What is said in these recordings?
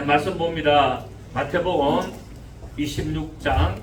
말씀 봅니다. 마태복음 26장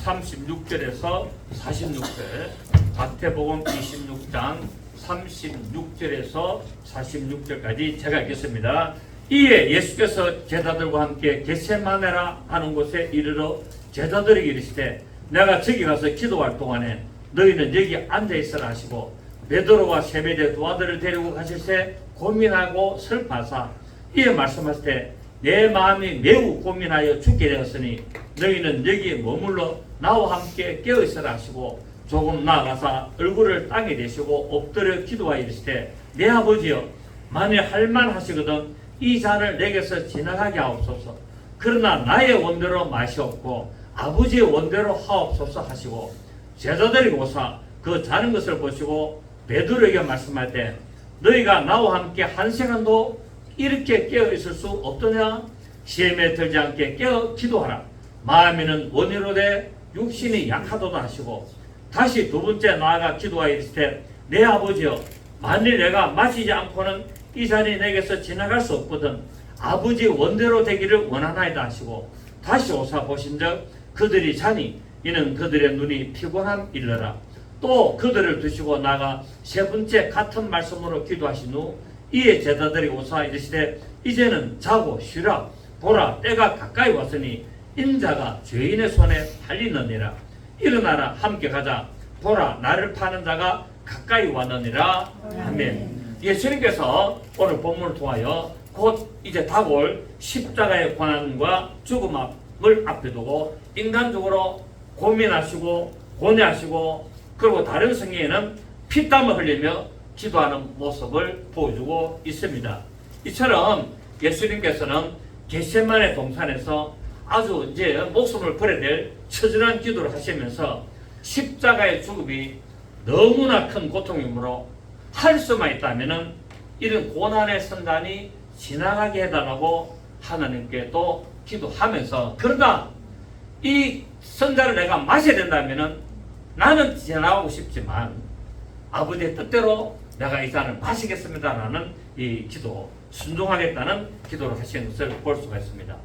36절에서 46절. 마태복음 26장 36절에서 46절까지 제가 읽겠습니다. 이에 예수께서 제자들과 함께 겟세마네라 하는 곳에 이르러 제자들에게 이르시되 내가 저기 가서 기도할 동안에 너희는 여기 앉아있으라 하시고 베드로와 세베대 두 아들을 데리고 가실새 고민하고 슬퍼하사 이에 말씀하실 때 내 마음이 매우 고민하여 죽게 되었으니 너희는 여기에 머물러 나와 함께 깨어있으라 하시고 조금 나아가사 얼굴을 땅에 대시고 엎드려 기도하여 이르시되 내 아버지여 만일 할만하시거든 이 잔을 내게서 지나가게 하옵소서. 그러나 나의 원대로 마시옵고 아버지의 원대로 하옵소서 하시고 제자들이 오사 그 자는 것을 보시고 베드로에게 말씀할 때 너희가 나와 함께 한 시간도 이렇게 깨어있을 수 없더냐? 시험에 들지 않게 깨어 기도하라. 마음에는 원이로되 육신이 약하도다 하시고 다시 두 번째 나아가 기도하여 이르시되 내 아버지여 만일 내가 마시지 않고는 이 잔이 내게서 지나갈 수 없거든 아버지 원대로 되기를 원하나이다 하시고 다시 오사 보신즉 그들이 자니 이는 그들의 눈이 피곤함 일러라. 또 그들을 두시고 나가 세 번째 같은 말씀으로 기도하신 후 이에 제자들이 오사 이르시되 이제는 자고 쉬라. 보라 때가 가까이 왔으니 인자가 죄인의 손에 팔리느니라. 일어나라 함께 가자. 보라 나를 파는 자가 가까이 왔느니라. 아멘. 예수님께서 오늘 본문을 통하여 곧 이제 다가올 십자가의 고난과 죽음을 앞에 두고 인간적으로 고민하시고 고뇌하시고 그리고 다른 성경에는 피땀을 흘리며 기도하는 모습을 보여주고 있습니다. 이처럼 예수님께서는 겟세마네 동산에서 아주 이제 목숨을 버려야 될 처절한 기도를 하시면서 십자가의 죽음이 너무나 큰 고통이므로 할 수만 있다면은 이런 고난의 선단이 지나가게 해달라고 하나님께 또 기도하면서 그러나 이 선자를 내가 마셔야 된다면은 나는 지나가고 싶지만 아버지의 뜻대로 내가 이 잔을 마시겠습니다라는 이 기도, 순종하겠다는 기도를 하시는 것을 볼 수가 있습니다.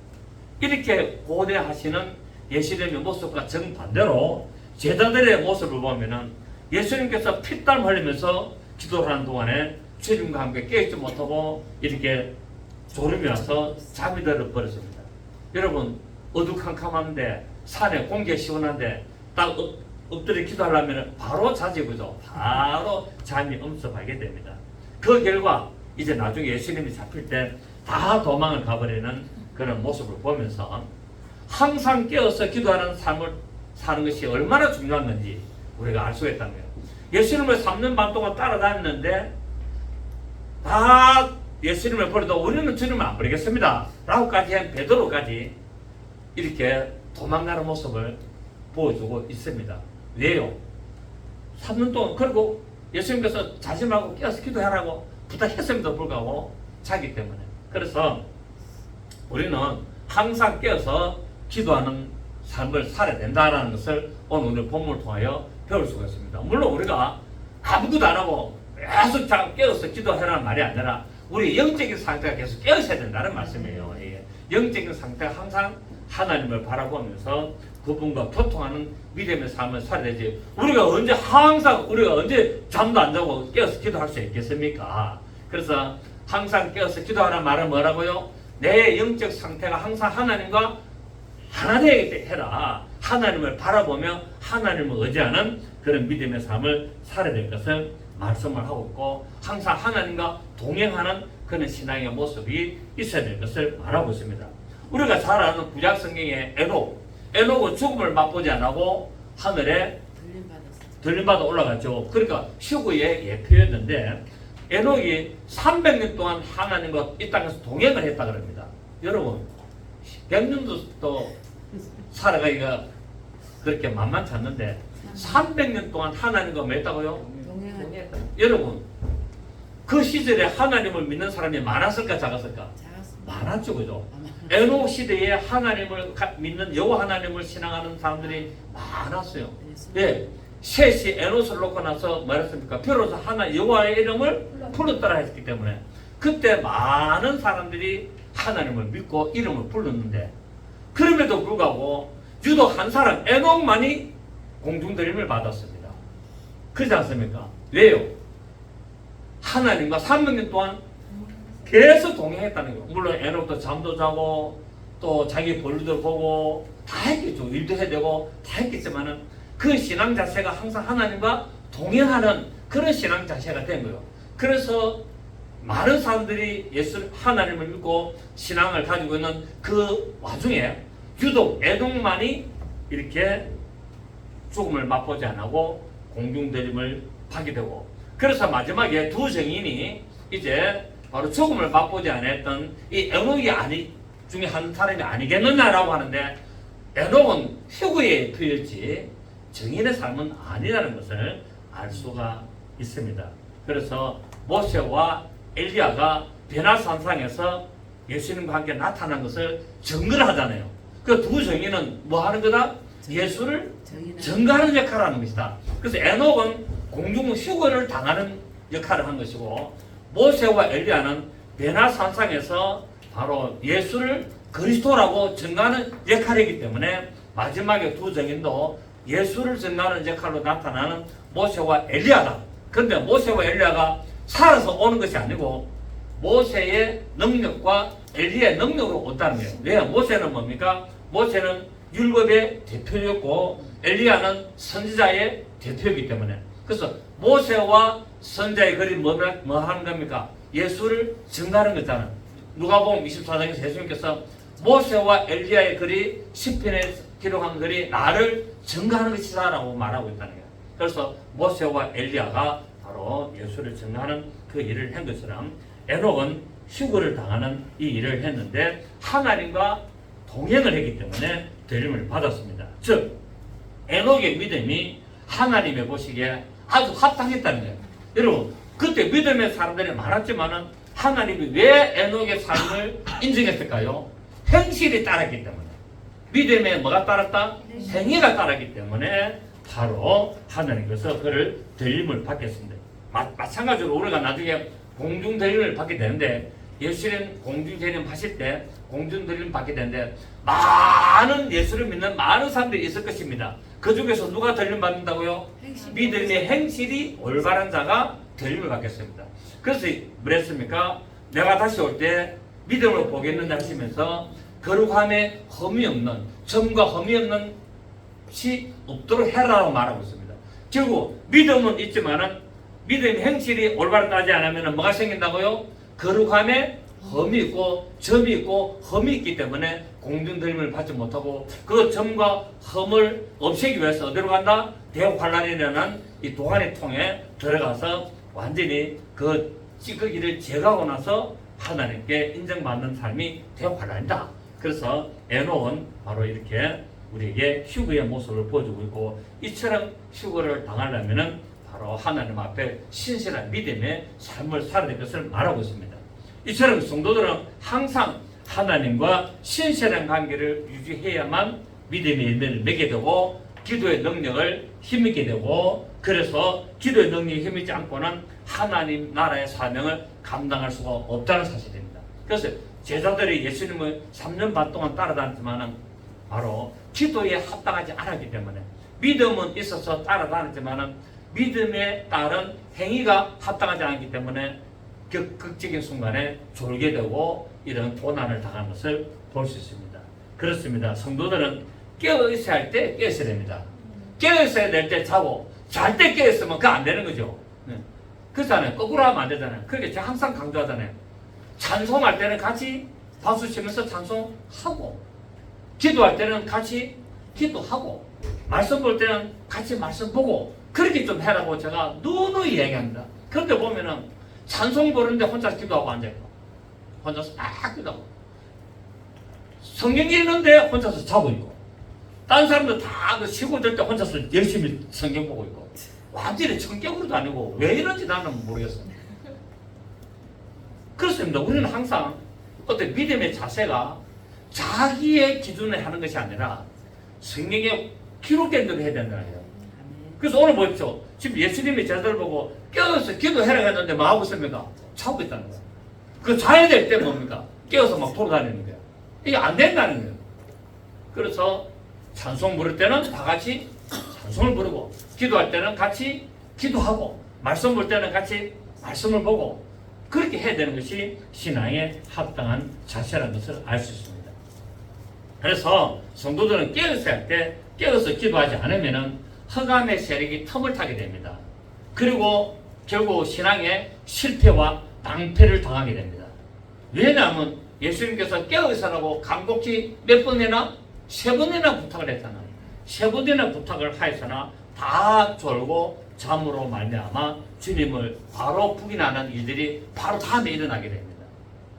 이렇게 고대하시는 예수님의 모습과 정반대로 제자들의 모습을 보면은 예수님께서 피땀 흘리면서 기도를 하는 동안에 주님과 함께 깨있지 못하고 이렇게 졸음이 와서 잠이 들어버렸습니다. 여러분 어두컴컴한데 산에 공기 시원한데 딱 엎드려 기도하려면 바로 자지 그죠? 바로 잠이 엄습하게 됩니다. 그 결과 이제 나중에 예수님이 잡힐 때 다 도망을 가버리는 그런 모습을 보면서 항상 깨어서 기도하는 삶을 사는 것이 얼마나 중요한 건지 우리가 알 수가 있다는 거예요. 예수님을 3년 반 동안 따라다녔는데 다 예수님을 버려도 우리는 주님을 안 버리겠습니다 라고까지 한 베드로까지 이렇게 도망가는 모습을 보여주고 있습니다. 왜요? 3년 동안 그리고 예수님께서 자지 말고 깨어서 기도하라고 부탁했음에도 불구하고 자기 때문에 그래서 우리는 항상 깨어서 기도하는 삶을 살아야 된다는 것을 오늘 본문을 통하여 배울 수가 있습니다. 물론 우리가 아무것도 안 하고 계속 깨어서 기도하라는 말이 아니라 우리 영적인 상태가 계속 깨어서야 된다는 말씀이에요. 영적인 상태가 항상 하나님을 바라보면서 그분과 교통하는 믿음의 삶을 살아야 되지. 우리가 언제 잠도 안 자고 깨어서 기도할 수 있겠습니까? 그래서 항상 깨어서 기도하라는 말은 뭐라고요? 내 영적 상태가 항상 하나님과 하나 되게 해라. 하나님을 바라보며 하나님을 의지하는 그런 믿음의 삶을 살아야 될 것을 말씀을 하고 있고 항상 하나님과 동행하는 그런 신앙의 모습이 있어야 될 것을 말하고 있습니다. 우리가 잘 아는 구약 성경의 에녹은 죽음을 맛보지 않고 하늘에 들림받아 올라갔죠. 그러니까 휴거의 예표였는데 에녹이 300년 동안 하나님과 이 땅에서 동행을 했다 그럽니다. 여러분 100년도 또 살아가기가 그렇게 만만치 않는데 300년 동안 하나님과 뭐 했다고요? 여러분 그 시절에 하나님을 믿는 사람이 많았을까 작았을까? 많았죠. 그죠? 에녹 시대에 하나님을 믿는 여호와 하나님을 신앙하는 사람들이 많았어요. 예, 셋이 에녹을 놓고 나서 말했습니까? 비로소 하나 여호와의 이름을 불렀더라 했기 때문에 그때 많은 사람들이 하나님을 믿고 이름을 불렀는데 그럼에도 불구하고 유독 한 사람 에녹만이 공중들림을 받았습니다. 그렇지 않습니까? 왜요? 하나님과 300년 동안 계속 동행했다는 거예요. 물론 에녹도 잠도 자고 또 자기 벌루도 보고 다 했겠죠. 일도 해야 되고 다 했겠지만은 그 신앙 자체가 항상 하나님과 동행하는 그런 신앙 자체가 된 거예요. 그래서 많은 사람들이 예수 하나님을 믿고 신앙을 가지고 있는 그 와중에 유독 에녹만이 이렇게 죽음을 맛보지 않고 공중들림을 하게 되고, 그래서 마지막에 두 증인이 이제 바로 죽음을 맛보지 않았던 이 에녹이 중에 한 사람이 아니겠느냐라고 하는데, 에녹은 휴거의 표였지 증인의 삶은 아니라는 것을 알 수가 있습니다. 그래서 모세와 엘리야가 베나산상에서 예수님과 함께 나타난 것을 증거를 하잖아요. 그 두 증인은 뭐 하는 거다? 예수를 증거하는 역할을 하는 것이다. 그래서 에녹은 공중 휴거를 당하는 역할을 한 것이고, 모세와 엘리야는 베나산상에서 바로 예수를 그리스도라고 증거하는 역할이기 때문에 마지막에 두 증인도 예수를 증거하는 역할로 나타나는 모세와 엘리야다. 그런데 모세와 엘리야가 살아서 오는 것이 아니고 모세의 능력과 엘리야의 능력으로 온다는 거예요. 왜? 모세는 뭡니까? 모세는 율법의 대표였고 엘리야는 선지자의 대표이기 때문에, 그래서 모세와 선지자의 글이 뭐 하는 겁니까? 예수를 증거하는 거잖아요. 누가복음 24장에서 예수님께서 모세와 엘리야의 글이 시편에 기록한 글이 나를 증거하는 것이다라고 말하고 있다는 거예요. 그래서 모세와 엘리야가 바로 예수를 증거하는 그 일을 한 것처럼 에녹은 휴거를 당하는 이 일을 했는데 하나님과 동행을 했기 때문에 들림을 받았습니다. 즉 에녹의 믿음이 하나님의 보시기에 아주 합당했다는 거예요. 여러분, 그때 믿음의 사람들이 많았지만은 하나님이 왜 에녹의 삶을 인정했을까요? 행실이 따랐기 때문에. 믿음에 뭐가 따랐다? 행위가 따랐기 때문에 바로 하나님께서 그를 들림을 받겠습니다. 마찬가지로 우리가 나중에 공중 들림을 받게 되는데, 예수님 공중 들림 하실 때 공중 들림 받게 되는데 많은 예수를 믿는 많은 사람들이 있을 것입니다. 그 중에서 누가 들림 받는다고요? 믿음의 행실이 올바른 자가 들림을 받겠습니다. 그래서 뭐랬습니까? 내가 다시 올 때 믿음으로 보겠느냐 하시면서 거룩함에 흠이 없는, 점과 흠이 없는 시 없도록 해라라고 말하고 있습니다. 결국 믿음은 있지만은 믿음의 행실이 올바르지 않으면 뭐가 생긴다고요? 거룩함에 흠이 있고 점이 있고 흠이 있기 때문에 공중들림을 받지 못하고, 그 점과 흠을 없애기 위해서 어디로 간다? 대환란이라는 이 도안의 통에 들어가서 완전히 그 찌꺼기를 제거하고 나서 하나님께 인정받는 삶이 대환란이다. 그래서 에녹은 바로 이렇게 우리에게 휴거의 모습을 보여주고 있고, 이처럼 휴거를 당하려면은 바로 하나님 앞에 신실한 믿음의 삶을 살아야 될 것을 말하고 있습니다. 이처럼 성도들은 항상 하나님과 신실한 관계를 유지해야만 믿음의 열매를 맺게 되고 기도의 능력을 힘있게 되고, 그래서 기도의 능력이 힘있지 않고는 하나님 나라의 사명을 감당할 수가 없다는 사실입니다. 그래서 제자들이 예수님을 3년 반 동안 따라다녔지만 바로 기도에 합당하지 않았기 때문에, 믿음은 있어서 따라다녔지만 믿음에 따른 행위가 합당하지 않기 때문에 극적인 순간에 졸게 되고 이런 고난을 당하는 것을 볼 수 있습니다. 그렇습니다. 성도들은 깨어 있어야 할 때 깨어 있어야 됩니다. 깨어 있어야 될 때 자고, 잘 때 깨어 있으면 그거 안 되는 거죠. 그렇잖아요. 거꾸로 하면 안 되잖아요. 그렇게 제가 항상 강조하잖아요. 찬송할 때는 같이 박수 치면서 찬송하고, 기도할 때는 같이 기도하고, 말씀 볼 때는 같이 말씀 보고, 그렇게 좀 해라고 제가 누누이 얘기합니다. 그런데 보면은 찬송 부르는데 혼자 기도하고 앉아있고, 혼자서 딱 기도하고, 성경 읽는데 혼자서 자고 있고, 다른 사람들 다 쉬고 들 때 혼자서 열심히 성경 보고 있고, 완전히 성격으로도 아니고 왜 이런지 나는 모르겠어요. 그렇습니다. 우리는 항상 어떤 믿음의 자세가 자기의 기준에 하는 것이 아니라 성경에 기록된 대로 해야 된다는 거예요. 그래서 오늘 보십시오. 지금 예수님이 제자들 보고 깨어서 기도해라 했는데 뭐 하고 있습니까? 자고 있다는 거예요. 그 자야 될 때 뭡니까? 깨어서 막 돌아다니는 거예요. 이게 안 된다는 거예요. 그래서 찬송 부를 때는 다 같이 찬송을 부르고, 기도할 때는 같이 기도하고, 말씀 볼 때는 같이 말씀을 보고, 그렇게 해야 되는 것이 신앙에 합당한 자세라는 것을 알 수 있습니다. 그래서 성도들은 깨어서 할 때 깨어서 기도하지 않으면 흑암의 세력이 틈을 타게 됩니다. 그리고 결국 신앙에 실패와 낭패를 당하게 됩니다. 왜냐하면 예수님께서 깨어있으라고 간곡히 몇 번이나? 3번이나 부탁을 했잖아요. 3번이나 부탁을 하였으나 다 졸고 잠으로 말미암아 주님을 바로 부인하는 일들이 바로 다음에 일어나게 됩니다.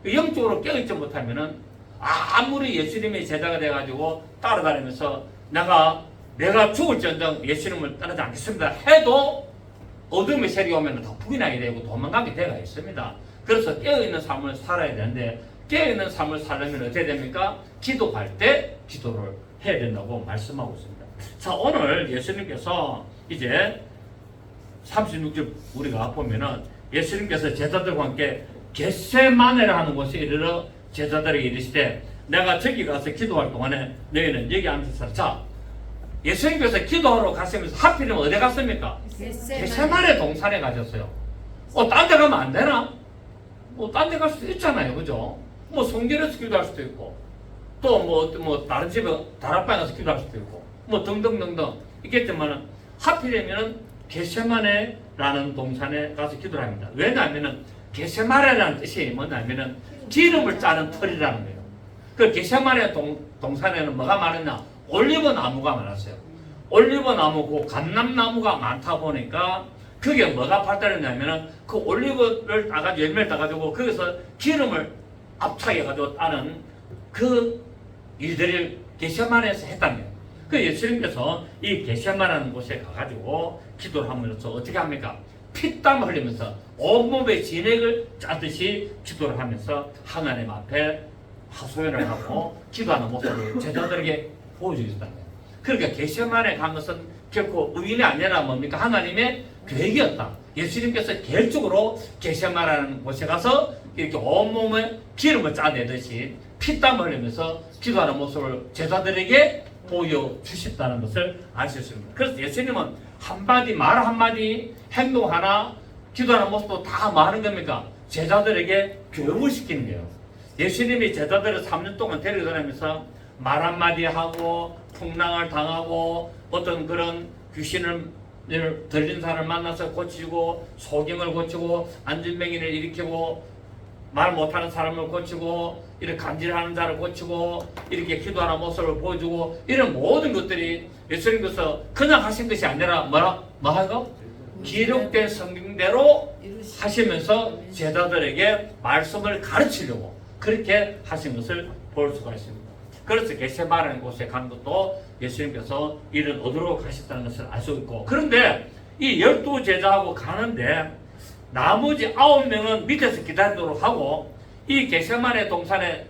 영적으로 깨어있지 못하면은 아무리 예수님의 제자가 돼가지고 따라다니면서 내가 죽을지언정 예수님을 떠나지 않겠습니다 해도 어둠의 세력이 오면 더 부인하게 되고 도망가게 되가 있습니다. 그래서 깨어있는 삶을 살아야 되는데, 깨어있는 삶을 살려면 어떻게 됩니까? 기도할 때 기도를 해야 된다고 말씀하고 있습니다. 자, 오늘 예수님께서 이제 36절 우리가 보면은 예수님께서 제자들과 함께 겟세마네라 하는 곳에 이르러 제자들에게 이르시되, 내가 저기 가서 기도할 동안에 너희는 여기 앉아서. 자, 예수님께서 기도하러 가시면서 하필이면 어디 갔습니까? 겟세마네 동산에 가셨어요. 딴 데 가면 안 되나? 딴 데 갈 수도 있잖아요. 그죠? 성결에서 기도할 수도 있고, 또 다른 집에 다락방에 가서 기도할 수도 있고, 등등등등 있겠지만은 하필이면은 겟세마네라는 동산에 가서 기도를 합니다. 왜냐하면은 겟세마네라는 뜻이 뭐냐면은 기름을 짜는 털이라는 거예요. 그 겟세마네 동산에는 뭐가 많았냐? 올리브 나무가 많았어요. 올리브 나무고 감람나무가 많다 보니까 그게 뭐가 발달했냐면은 그 올리브를 따가지고 열매를 따가지고 거기서 기름을 압착해 가지고 따는 그 일들을 겟세마네에서 했다는 거예요. 그 예수님께서 이 겟세마네라는 곳에 가가지고 기도를 하면서 어떻게 합니까? 피땀 흘리면서 온몸에 진액을 짜듯이 기도를 하면서 하나님 앞에 하소연을 하고 기도하는 모습을 제자들에게 보여주셨다는 거예요. 그러니까 겟세마네 간 것은 결코 의인이 아니라 뭡니까? 하나님의 계획이었다. 예수님께서 계획적으로 겟세마네라는 곳에 가서 이렇게 온몸에 기름을 짜내듯이 피땀 흘리면서 기도하는 모습을 제자들에게 보여주셨다는 것을 알 수 있습니다. 그래서 예수님은 한마디, 말 한마디, 행동 하나, 기도하는 모습도 다 뭐 하는 겁니까? 제자들에게 교육을 시키는 거예요. 예수님이 제자들을 3년 동안 데리고 다니면서 말 한마디 하고 풍랑을 당하고 어떤 그런 귀신을 들린 사람을 만나서 고치고, 소경을 고치고, 안진뱅이를 일으키고, 말 못하는 사람을 고치고, 이렇게 간질하는 자를 고치고, 이렇게 기도하는 모습을 보여주고, 이런 모든 것들이 예수님께서 그냥 하신 것이 아니라 뭐하고? 기록된 성경대로 하시면서 제자들에게 말씀을 가르치려고 그렇게 하신 것을 볼 수가 있습니다. 그래서 겟세마네라는 곳에 간 것도 예수님께서 이런 어디로 가셨다는 것을 알 수 있고, 그런데 이 12제자하고 가는데 나머지 9명은 밑에서 기다리도록 하고, 이 겟세마네 동산에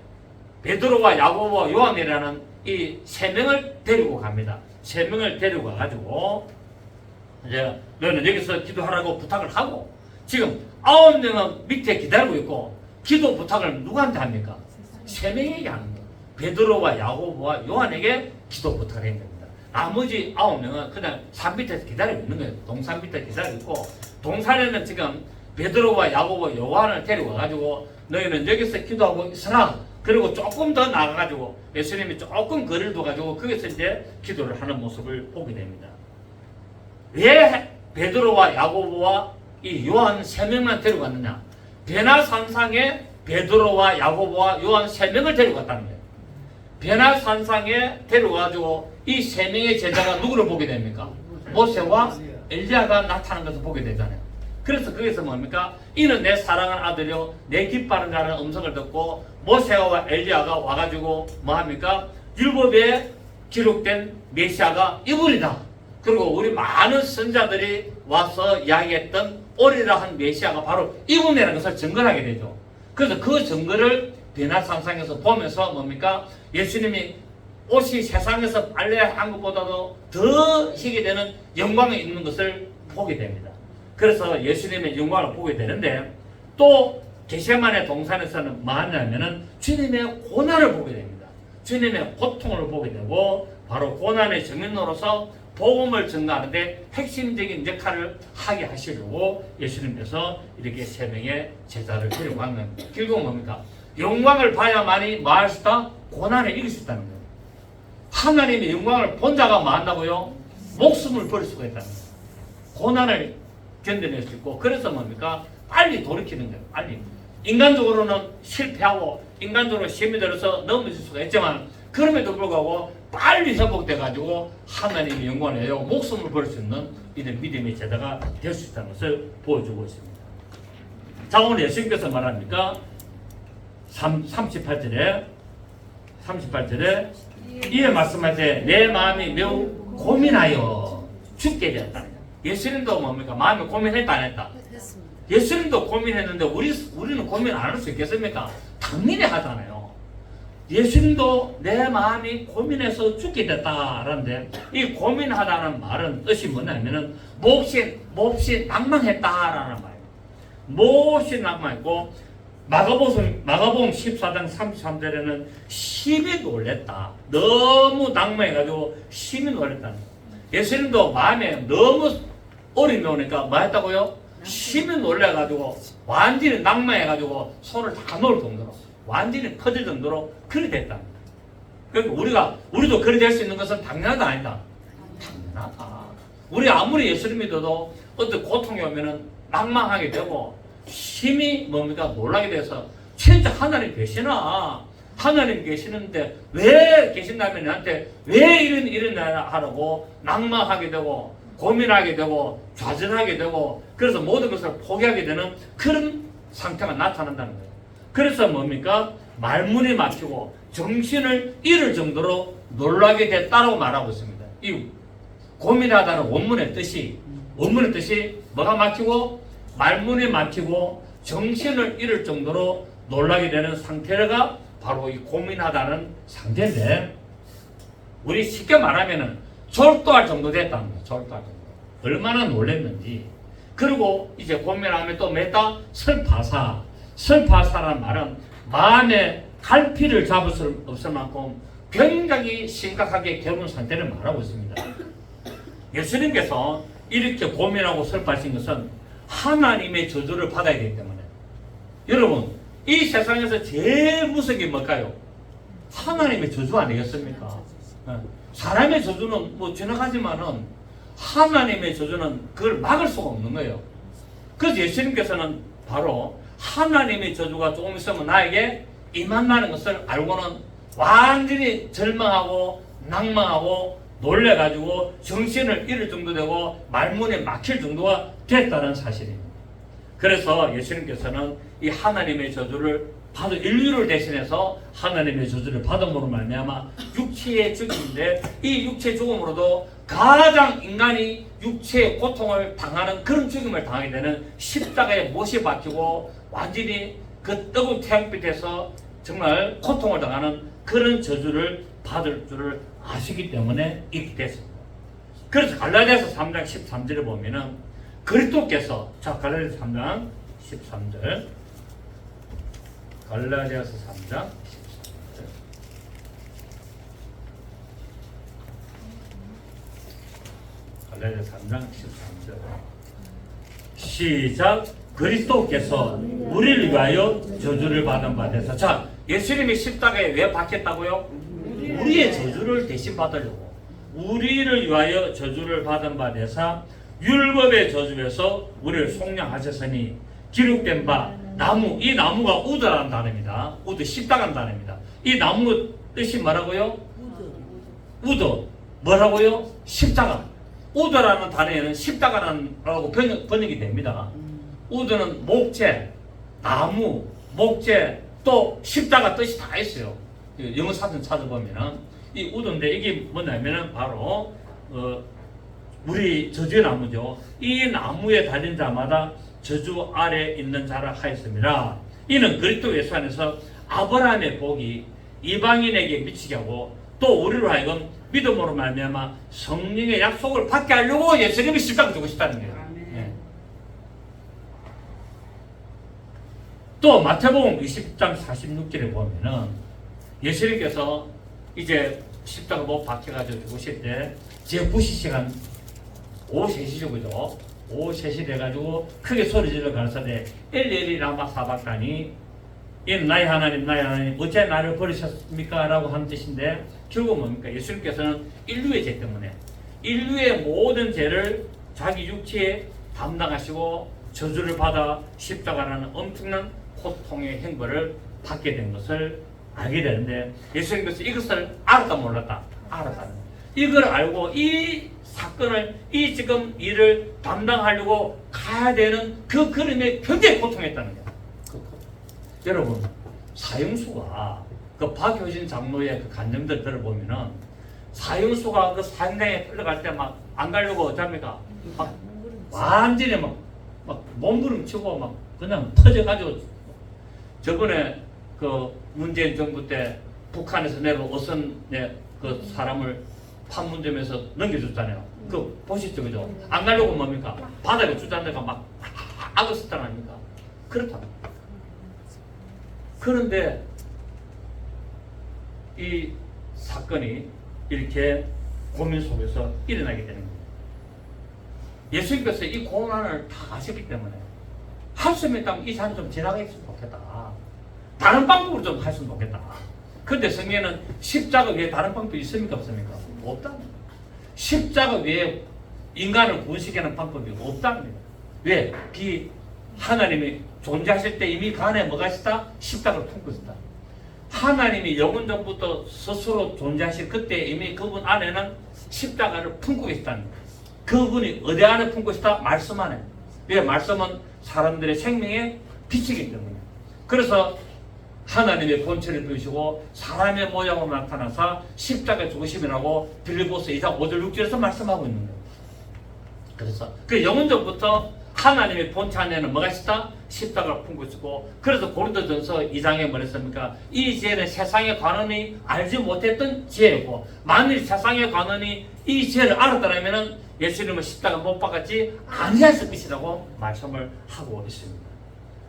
베드로와 야고보와 요한이라는 이 3명을 데리고 갑니다. 3명을 데리고 가가지고 이제 너는 여기서 기도하라고 부탁을 하고, 지금 9명은 밑에 기다리고 있고 기도 부탁을 누구한테 합니까? 3명에게 하는 거예요. 베드로와 야고보와 요한에게 기도 부탁을 했는 겁니다. 나머지 9명은 그냥 산 밑에서 기다리고 있는 거예요. 동산 밑에 기다리고 있고, 동산에는 지금 베드로와 야고보, 요한을 데리고 와가지고 너희는 여기서 기도하고 있으라. 그리고 조금 더 나가가지고 예수님이 조금 거리를 둬가지고 거기서 이제 기도를 하는 모습을 보게 됩니다. 왜 베드로와 야고보와 이 요한 3명만 데리고 갔느냐? 베나산상에 베드로와 야고보와 요한 3명을 데리고 갔다는 거예요. 베나산상에 데려가지고 이 3명의 제자가 누구를 보게 됩니까? 모세와 엘리야가 나타나는 것을 보게 되잖아요. 그래서 거기서 뭡니까? 이는 내 사랑하는 아들이요 내 기뻐하는 자라는 음성을 듣고 모세와 엘리야가 와가지고 뭐합니까? 율법에 기록된 메시아가 이분이다. 그리고 우리 많은 선자들이 와서 이야기했던 오리라 한 메시아가 바로 이분이라는 것을 증거하게 되죠. 그래서 그 증거를 베나산상에서 보면서 뭡니까? 예수님이 옷이 세상에서 빨래한 것보다도 더 희게 되는 영광이 있는 것을 보게 됩니다. 그래서 예수님의 영광을 보게 되는데, 또 겟세마네 동산에서는 뭐 하냐면은 주님의 고난을 보게 됩니다. 주님의 고통을 보게 되고 바로 고난의 증인으로서 복음을 전가하는데 핵심적인 역할을 하게 하시려고 예수님께서 이렇게 세 명의 제자를 데리고 간 겁니다. 결국은 뭡니까? 영광을 봐야만이 뭐 할 수 있다? 고난을 이길 수 있다는 거예요. 하나님의 영광을 본 자가 뭐 한다고요? 목숨을 버릴 수가 있다는 거예요. 고난을 견뎌낼 수 있고, 그래서 뭡니까? 빨리 돌이키는 거예요. 빨리. 인간적으로는 실패하고 인간적으로 시험이 들어서 넘어질 수가 있지만, 그럼에도 불구하고 빨리 회복돼가지고 하나님의 영광을 내고 목숨을 버릴 수 있는 이런 믿음의 제자가 될 수 있다는 것을 보여주고 있습니다. 자, 오늘 예수님께서 말합니까? 38절에 이에 말씀할 때 내 마음이 매우 고민하여 죽게 되었다. 예수님도 뭡니까? 마음이 고민했다 안 했다? 예수님도 고민했는데 우리는 고민 안 할 수 있겠습니까? 당연히 하잖아요. 예수님도 내 마음이 고민해서 죽게 됐다라는데, 이 고민하다는 말은 뜻이 뭐냐면은 몹시 낭망했다라는 말이에요. 몹시 낭망했고, 마가복음 14장 33절에는 심히 놀랬다. 너무 낭망해가지고 심히 놀랬다. 예수님도 마음에 너무 어림이 오니까 뭐 했다고요? 심히 놀래가지고 완전히 낭망해가지고 손을 다 놓을 정도로, 완전히 퍼질 정도로 그리 됐다. 그러니까 우리도 그리 될 수 있는 것은 당연하다 아니다? 당연하다. 우리 아무리 예수를 믿어도 어떤 고통이 오면은 낭망하게 되고 심히 뭡니까? 놀라게 돼서 진짜 하나님 계시나? 하나님 계시는데 왜 계신다면 나한테 왜 이런 일을 하라고 낭망하게 되고 고민하게 되고 좌절하게 되고, 그래서 모든 것을 포기하게 되는 그런 상태가 나타난다는 거예요. 그래서 뭡니까? 말문이 막히고 정신을 잃을 정도로 놀라게 됐다고 말하고 있습니다. 이 고민하다는 원문의 뜻이 뭐가 막히고 말문이 막히고 정신을 잃을 정도로 놀라게 되는 상태가 바로 이 고민하다는 상태인데, 우리 쉽게 말하면은 졸도할 정도 됐다는 거예요. 졸도할 정도. 얼마나 놀랬는지. 그리고 이제 고민하면 또 맺다 설파사라는 말은 마음에 갈피를 잡을 수 없을 만큼 굉장히 심각하게 겨운 상태를 말하고 있습니다. 예수님께서 이렇게 고민하고 설파하신 것은 하나님의 저주를 받아야 되기 때문에, 여러분 이 세상에서 제일 무서운 게 뭘까요? 하나님의 저주 아니겠습니까? 사람의 저주는 뭐 지나가지만은 하나님의 저주는 그걸 막을 수가 없는 거예요. 그래서 예수님께서는 바로 하나님의 저주가 조금 있으면 나에게 임한다는 것을 알고는 완전히 절망하고 낭망하고 놀래가지고 정신을 잃을 정도 되고 말문에 막힐 정도가 됐다는 사실입니다. 그래서 예수님께서는 이 하나님의 저주를 인류를 대신해서 하나님의 저주를 받음으로 말미암아 육체의 죽음인데, 이 육체의 죽음으로도 가장 인간이 육체의 고통을 당하는 그런 죽음을 당하게 되는 십자가에 못이 박히고 완전히 그 뜨거운 태양빛에서 정말 고통을 당하는 그런 저주를 받을 줄을 아시기 때문에 이렇게 됐습니다. 그래서 갈라디아서 3장 13절에 보면은 그리스도께서, 자 갈라디아서 3장 13절, 갈라디아서 3장 13절, 갈라디아서 3장 13절 시작. 그리스도께서 우리를 위하여 저주를 받은 바 되사. 자, 예수님이 십자가에 왜 박혔다고요? 우리의 저주를 대신 받으려고, 우리를 위하여 저주를 받은 바 되사 율법의 저주에서 우리를 속량하셨으니 기록된 바 나무, 이 나무가 우드라는 단어입니다. 우드, 십자가는 단어입니다. 이 나무 뜻이 뭐라고요? 우드. 뭐라고요? 십자가. 우드라는 단어에는 십자가라고 번역이 됩니다. 우드는 목재, 나무, 목재, 또 십자가 뜻이 다 있어요. 영어 사전 찾아보면은 이 우드인데, 이게 뭐냐면은 바로 우리 저주의 나무죠. 이 나무에 달린 자마다 저주 아래 있는 자라 하였습니다. 이는 그리스도 예수 안에서 아브라함의 복이 이방인에게 미치게 하고, 또 우리로 하여금 믿음으로 말미암아 성령의 약속을 받게 하려고 예수님이 십자가 주고 싶다는 거예요. 네. 또 마태복음 20장 46절에 보면은 예수님께서 이제 십자가 못 박혀가지고 죽으실 때 제9시 시간 오후 3시죠, 그죠? 오후 3시 돼가지고 크게 소리 질러 가라사대 엘리 라마 사박다니 이 나의 하나님 나의 하나님 어째 나를 버리셨습니까? 라고 하는 뜻인데 결국 뭡니까? 예수님께서는 인류의 죄 때문에 인류의 모든 죄를 자기 육체에 담당하시고 저주를 받아 십자가라는 엄청난 고통의 행보를 받게 된 것을 알게 되는데 예수님께서 이것을 알았다 몰랐다? 알았다. 이걸 알고 이 사건을 이 지금 일을 담당하려고 가야 되는 그 걸음에 굉장히 고통했다는 거예요. 여러분 사형수가 그 박효신 장로의 그 간증들 들어보면은 사형수가 그 사형장에 끌려갈 때 막 안 가려고 어쩝니까? 막 완전히 막 몸부림치고 막 그냥 터져가지고 저번에 그 문재인 정부 때 북한에서 내려온 어선의 그 사람을 판문점에서 넘겨줬잖아요. 그 보시죠, 그죠? 안 가려고 뭡니까? 바닥에 주저앉아가 막 악었었단 아닙니까? 그렇다. 그런데 이 사건이 이렇게 고민 속에서 일어나게 되는 거예요. 예수님께서 이 고난을 다 아셨기 때문에 할 수 있다면 이 사람 좀 지나가 있으면 좋겠다. 다른 방법으로 좀 했으면 좋겠다. 그런데 성경에는 십자가 외에 다른 방법이 있습니까? 없습니까? 없답니다. 십자가 외에 인간을 구원시키는 방법이 없답니다. 왜? 하나님이 존재하실 때 이미 그 안에 뭐가 있었다? 십자가를 품고 있었다. 하나님이 영원 전부터 스스로 존재하실 그때 이미 그분 안에는 십자가를 품고 계시다는 거예요. 그분이 어디 안에 품고 있다? 말씀 안에. 왜? 말씀은 사람들의 생명의 빛이기 때문에. 그래서 하나님의 본체를 보이시고 사람의 모양으로 나타나서 십자가에 죽으심이라고 빌립보서 2장 5절 6절에서 말씀하고 있는 거예요. 그래서 그 영원전부터 하나님의 본체 안에는 뭐가 있었다? 십자가를 품고 있었고, 그래서 고린도전서 2장에 뭐랬습니까? 이 죄는 세상의 관원이 알지 못했던 죄이고, 만일 세상의 관원이 이 죄를 알았더라면 예수님은 십자가 못 박았지 아니했을 것이라고 말씀을 하고 있습니다.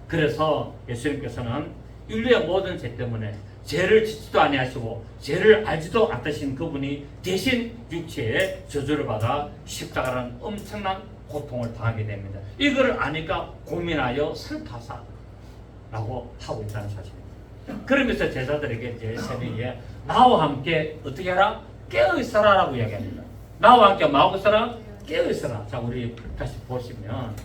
그래서 예수님께서는 인류의 모든 죄 때문에 죄를 짓지도 아니하시고 죄를 알지도 않으신 그분이 대신 육체의 저주를 받아 십자가라는 엄청난 고통을 당하게 됩니다. 이걸 아니까 고민하여 슬퍼하사라고 하고 있다는 사실입니다. 그러면서 제자들에게 이제 새벽에 나와 함께 어떻게 하라? 깨어있어라 라고 이야기합니다. 나와 함께 뭐하고 있어라? 깨어있어라. 자, 우리 다시 보시면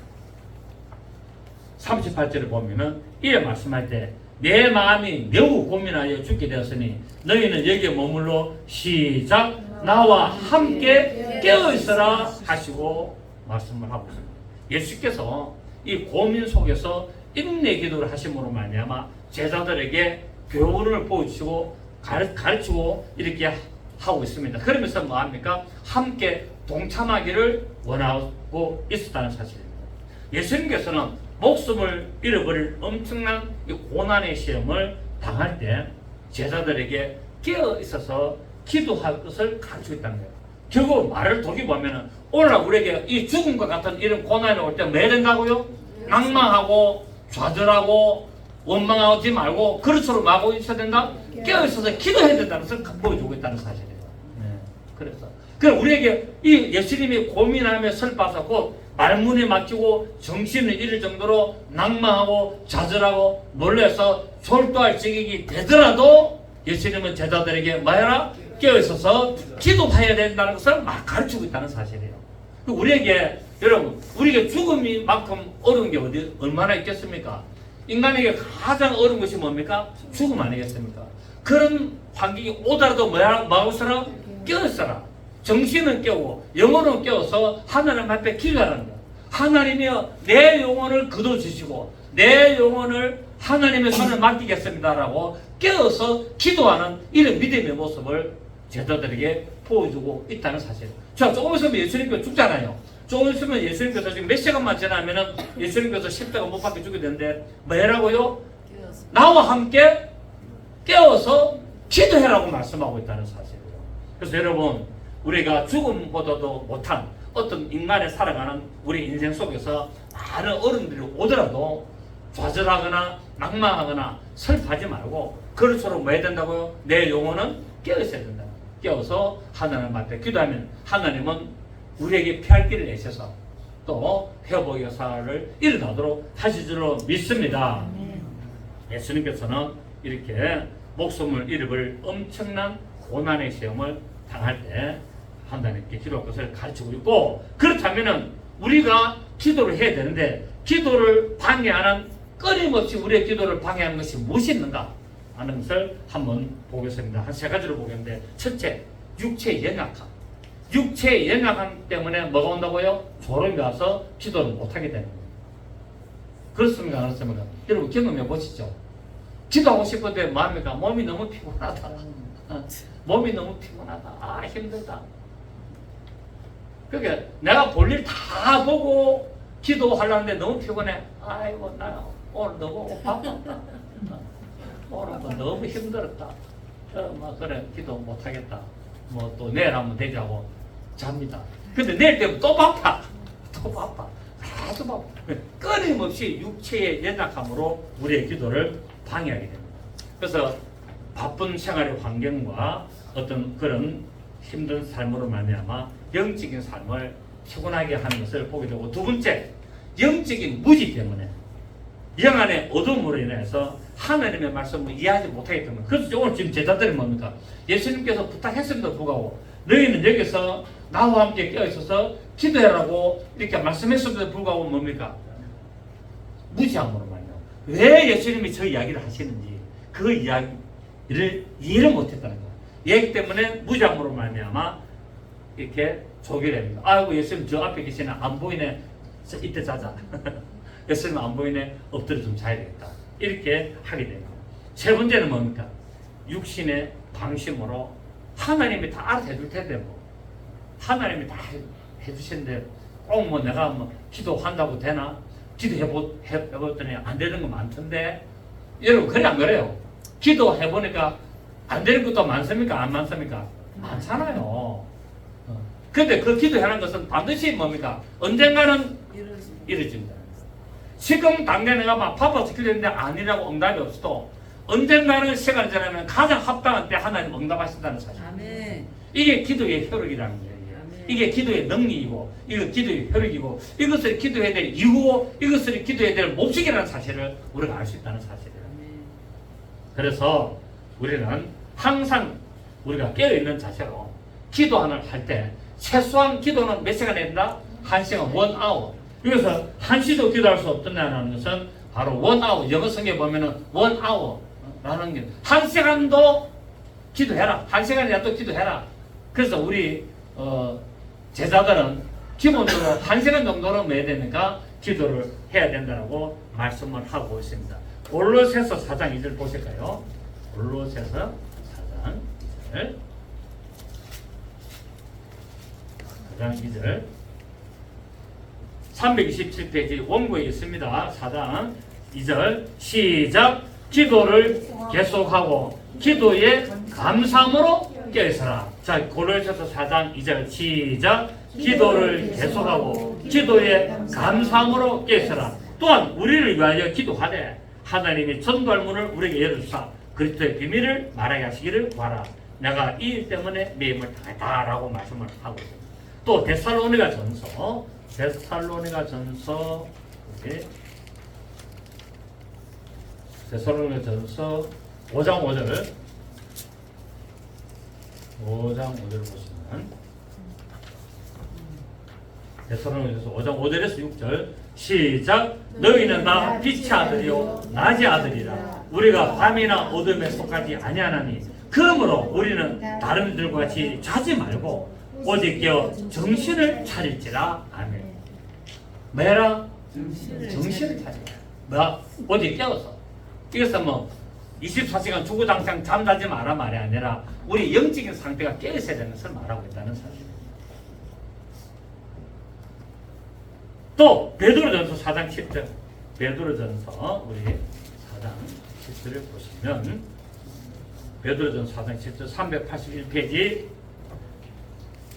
38절을 보면은 이에 말씀할 때 내 마음이 매우 고민하여 죽게 되었으니 너희는 여기에 머물러 시작 나와 함께 깨어있어라 하시고 말씀을 하고 있습니다. 예수께서 이 고민 속에서 인내 기도를 하심으로 말미암아 제자들에게 교훈을 보여주시고 가르치고 이렇게 하고 있습니다. 그러면서 뭐합니까? 함께 동참하기를 원하고 있었다는 사실입니다. 예수님께서는 목숨을 잃어버릴 엄청난 이 고난의 시험을 당할 때 제자들에게 깨어 있어서 기도할 것을 가르치고 있다는 거예요. 결국 말을 돌이보면 오늘날 우리에게 이 죽음과 같은 이런 고난이 올 때 뭐 해야 된다고요? 낭망하고 좌절하고 원망하지 말고 그릇으로 마고 있어야 된다? 깨어 있어서 기도해야 된다는 것을 보여주고 있다는 사실이에요. 그래서 우리에게 이 예수님이 고민하며 슬퍼서 곧 말문이 막히고 정신을 잃을 정도로 낭망하고 좌절하고 놀라서 졸도할 지경이 되더라도 예수님은 제자들에게 뭐해라? 깨어있어서 기도해야 된다는 것을 막 가르치고 있다는 사실이에요. 우리에게 여러분 우리에게 죽음이 만큼 어려운 게 얼마나 있겠습니까? 인간에게 가장 어려운 것이 뭡니까? 죽음 아니겠습니까? 그런 환경이 오더라도 뭐하고 있어라? 깨어있어라. 정신은 깨우고 영혼은 깨워서 하나님 앞에 기도하라는 거야. 하나님이여 내 영혼을 거둬주시고 내 영혼을 하나님의 손에 맡기겠습니다라고 깨어서 기도하는 이런 믿음의 모습을 제자들에게 보여주고 있다는 사실. 자, 조금 있으면 예수님께서 죽잖아요. 조금 있으면 예수님께서 지금 몇 시간만 지나면은 예수님께서 십자가 못 박혀 죽게 되는데 뭐 해라고요? 나와 함께 깨어서 기도해라고 말씀하고 있다는 사실이에요. 그래서 여러분 우리가 죽음보다도 못한 어떤 인간의 살아가는 우리 인생 속에서 많은 어려움들이 오더라도 좌절하거나 낙망하거나 슬퍼하지 말고 그럴수록 뭐 해야 된다고요? 내 영혼은 깨어있어야 된다. 깨어서 하나님 앞에 기도하면 하나님은 우리에게 피할 길을 내셔서 또 회복의 역사를 일어나도록 하실 줄로 믿습니다. 예수님께서는 이렇게 목숨을 잃을 엄청난 고난의 시험을 당할 때 하나님께 기도할 것을 가르치고 있고, 그렇다면 우리가 기도를 해야 되는데 기도를 방해하는, 끊임없이 우리의 기도를 방해하는 것이 무엇이 있는가 하는 것을 한번 보겠습니다. 한 세 가지로 보겠는데, 첫째, 육체의 연약함. 육체의 연약함 때문에 뭐가 온다고요? 졸음이 와서 기도를 못하게 되는 거예요. 그렇습니까? 안 그렇습니까? 여러분 경험해 보시죠. 기도하고 싶은데 몸이 너무 피곤하다. 몸이 너무 피곤하다. 힘들다. 그러니까 내가 볼 일 다 보고 기도하려는데 너무 피곤해. 아이고 나 오늘 너무 바빴다. 오늘 너무 힘들었다. 그래 기도 못하겠다. 뭐 또 내일 하면 되자고 잡니다. 근데 내일 되면 또 바빠. 또 바빠. 아주 바빠. 끊임없이 육체의 연약함으로 우리의 기도를 방해하게 됩니다. 그래서 바쁜 생활의 환경과 어떤 그런 힘든 삶으로 말미암아 영적인 삶을 피곤하게 하는 것을 보게 되고, 두 번째, 영적인 무지 때문에 영 안의 어둠으로 인해서 하나님의 말씀을 이해하지 못하기 때문에. 그래서 오늘 지금 제자들이 뭡니까? 예수님께서 부탁했음에도 불구하고 너희는 여기서 나와 함께 깨어있어서 기도해라고 이렇게 말씀했음에도 불구하고 뭡니까? 무지함으로 말이에요. 왜 예수님이 저 이야기를 하시는지 그 이야기를 이해를 못했다는 거예요. 얘기 때문에 무지함으로 말미암아 이렇게 조결합니다. 아이고 예수님 저 앞에 계시네, 안 보이네, 이때 자자. 예수님 안 보이네, 엎드려 좀 자야 되겠다. 이렇게 하게 됩니다. 세 번째는 뭡니까? 육신의 방심으로 하나님이 다 알아서 해줄 텐데 뭐 하나님이 다 해주시는데 꼭 뭐 내가 뭐 기도한다고 되나? 기도해봤더니 안 되는 거 많던데. 여러분 그래 안 그래요? 기도해보니까 안 되는 것도 많습니까? 안 많습니까? 많잖아요. 근데 그 기도하는 것은 반드시 뭡니까? 언젠가는 이루어진다. 지금 당장 내가 막 바빠서 기도했는데 아니라고 응답이 없어도 언젠가는 시간이 지나면 가장 합당한 때 하나님 응답하신다는 사실. 아멘. 이게 기도의 효력이라는 거예요. 아멘. 이게 기도의 능력이고, 이거 기도의 효력이고, 이것을 기도해야 될 이유고, 이것을 기도해야 될 목적이라는 사실을 우리가 알 수 있다는 사실이에요. 아멘. 그래서 우리는 항상 우리가 깨어있는 자세로 기도하는 할 때 최소한 기도는 몇 시간 해야 된다? 1시간, 1hour. 여기서 1시도 기도할 수 없다는 것은 바로 1hour. 영어 성경에 보면은 1hour라는 게 1시간도 기도해라. 1시간이라도 기도해라. 그래서 우리 제자들은 기본적으로 1시간 정도는 뭐 해야 됩니까? 기도를 해야 된다고 말씀을 하고 있습니다. 골로새서 4장 2절 보실까요? 골로새서 4장 2절. 4장 2절. 327페이지 원고에 있습니다. 4장 2절 시작. 기도를 계속하고 기도에 감사함으로 깨어있어라. 자, 골로새서 4장 2절 시작. 기도를 계속하고 기도에 감사함으로 깨어있어라. 또한 우리를 위하여 기도하되 하나님이 전도할 문을 우리에게 열어주사 그리스도의 비밀을 말하게 하시기를 구하라. 내가 이 일 때문에 매임을 당했다라고 말씀을 하고 있습니다. 또 데살로니가 전서 5장 5절 5절 보시면 데살로니가서 5장 5절에서 6절 시작. 너희는 나 빛의 아들이요 낮의 아들이라. 우리가 밤이나 어둠에 속하지 아니하나니 그러므로 우리는 다른 이들과 같이 자지 말고 오직 깨어 정신을 차릴지라. 아멘. 뭐라? 정신을 차리라. 뭐? 오직 깨어서. 이것은 뭐 24시간 주구장창 잠자지 마라 말이 아니라 우리 영적인 상태가 깨어있어야 되는 것을 말하고 있다는 사실. 또 베드로전서 4장 7절. 베드로전서 우리 4장 7절을 보시면 베드로전서 4장 7절 381페이지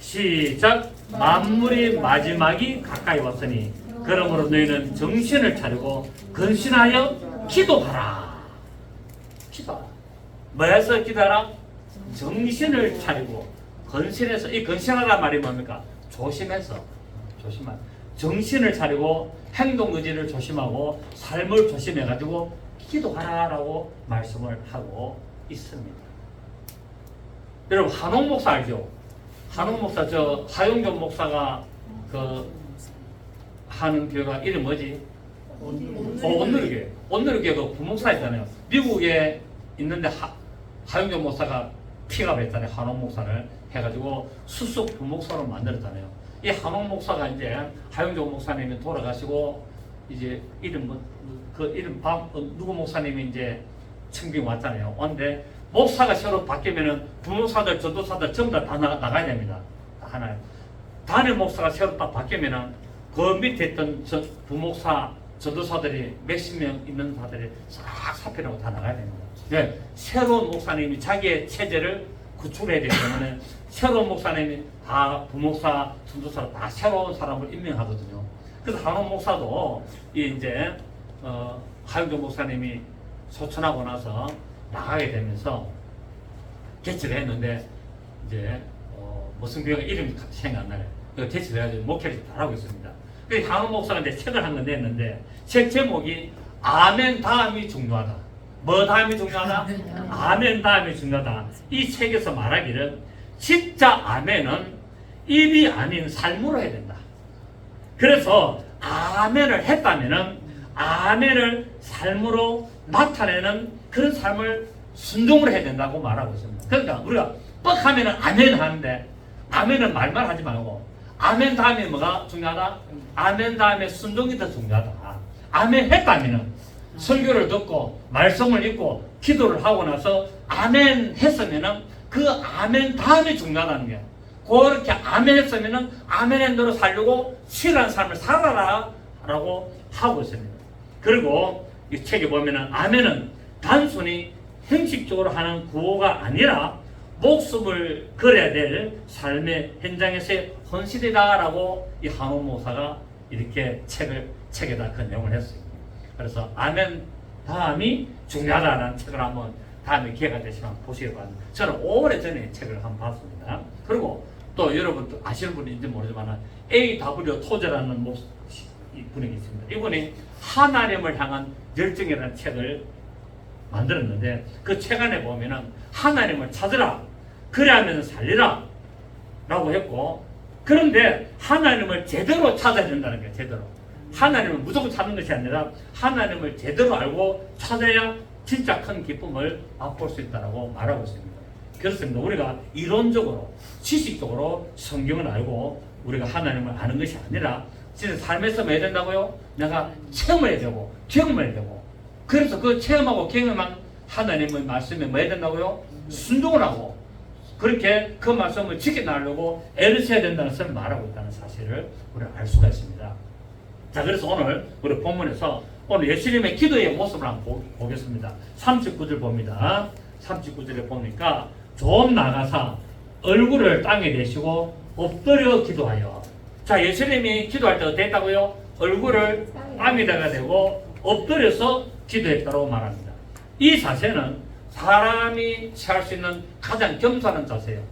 시작. 만물이 마지막이 가까이 왔으니 그러므로 너희는 정신을 차리고 근신하여 기도하라. 기도하라. 뭐해서 기도하라? 정신을 차리고 건신해서, 이 건신하란 말이 뭡니까? 조심해서, 조심하라. 정신을 차리고 행동 의지를 조심하고 삶을 조심해가지고 기도하라라고 말씀을 하고 있습니다. 여러분 한옥 목사 알죠? 한옥 목사, 저 하용종 목사가 그 하는 교회가 이름 뭐지? 온누리교회. 온누리교회 그 부목사 있잖아요. 미국에 있는데 하용종 목사가 픽업했잖아요. 한옥 목사를 해가지고 수석 부목사로 만들었잖아요. 이 한옥 목사가 이제 하용종 목사님이 돌아가시고 이제 누구 목사님이 이제 청빙 왔잖아요. 근데 목사가 새로 바뀌면은 부목사들, 전도사들 전부 다 나가야 됩니다. 하나요. 단일 목사가 새로 딱 바뀌면은 그 밑에 있던 부목사, 전도사들이 몇십 명 있는 사들이 싹 사표라고 다 나가야 됩니다. 네, 새로운 목사님이 자기의 체제를 구축해야 되기 때문에 새로운 목사님이 다 부목사, 전도사 다 새로운 사람을 임명하거든요. 그래서 한옥 목사도 이제 하용종 목사님이 소천하고 나서 나가게 되면서 개척을 했는데 이제 무슨 교회가 이름이 생각 안 나요. 개척을 해가지고 목회를 잘하고 있습니다. 그래서 한옥 목사가 이제 책을 한 권 냈는데 책 제목이 아멘 다음이 중요하다. 뭐 다음이 중요하다? 아멘 다음이 중요하다. 이 책에서 말하기를 진짜 아멘은 입이 아닌 삶으로 해야 된다. 그래서 아멘을 했다면은 아멘을 삶으로 나타내는 그런 삶을 순종을 해야 된다고 말하고 있습니다. 그러니까 우리가 뻑하면은 아멘 하는데 아멘은 말만 하지 말고 아멘 다음에 뭐가 중요하다? 아멘 다음에 순종이 더 중요하다. 아멘 했다면은 설교를 듣고 말씀을 읽고 기도를 하고 나서 아멘 했으면은 그 아멘 다음이 중요하다는 거예요. 그렇게 아멘 했으면은 아멘의 대로 살려고 실한 삶을 살아라 라고 하고 있습니다. 그리고 이 책에 보면은 아멘은 단순히 형식적으로 하는 구호가 아니라 목숨을 걸어야 될 삶의 현장에서의 헌신이다라고 이 한옥 목사가 이렇게 책에다 그 내용을 했습니다. 그래서 아멘 다음이 중요하다는 책을 한번 다음에 기회가 되시면 보시기 바랍니다. 저는 오래전에 책을 한번 봤습니다. 그리고 또 여러분 아시는 분인지 모르지만 A.W. 토저라는 분이 있습니다. 이분이 하나님을 향한 열정이라는 책을 만들었는데 그 책 안에 보면은 하나님을 찾으라, 그래야면 살리라 라고 했고, 그런데 하나님을 제대로 찾아야 된다는 거예요. 제대로. 하나님을 무조건 찾는 것이 아니라 하나님을 제대로 알고 찾아야 진짜 큰 기쁨을 맛볼 수 있다고 말하고 있습니다. 그렇습니다. 우리가 이론적으로 지식적으로 성경을 알고 우리가 하나님을 아는 것이 아니라 진짜 삶에서 뭐 해야 된다고요? 내가 체험을 해야 되고 경험을 해야 되고, 그래서 그 체험하고 경험한 하나님의 말씀에 뭐 해야 된다고요? 순종을 하고 그렇게 그 말씀을 지켜나가려고 애를 써야 된다는 것을 말하고 있다는 사실을 우리가 알 수가 있습니다. 자, 그래서 오늘 우리 본문에서 오늘 예수님의 기도의 모습을 한번 보겠습니다. 39절 봅니다. 39절에 보니까 좀 나가사 얼굴을 땅에 대시고 엎드려 기도하여. 자, 예수님이 기도할 때 어떻게 했다고요? 얼굴을 땅에다가 대고 엎드려서 기도했다고 말합니다. 이 자세는 사람이 취할 수 있는 가장 겸손한 자세예요.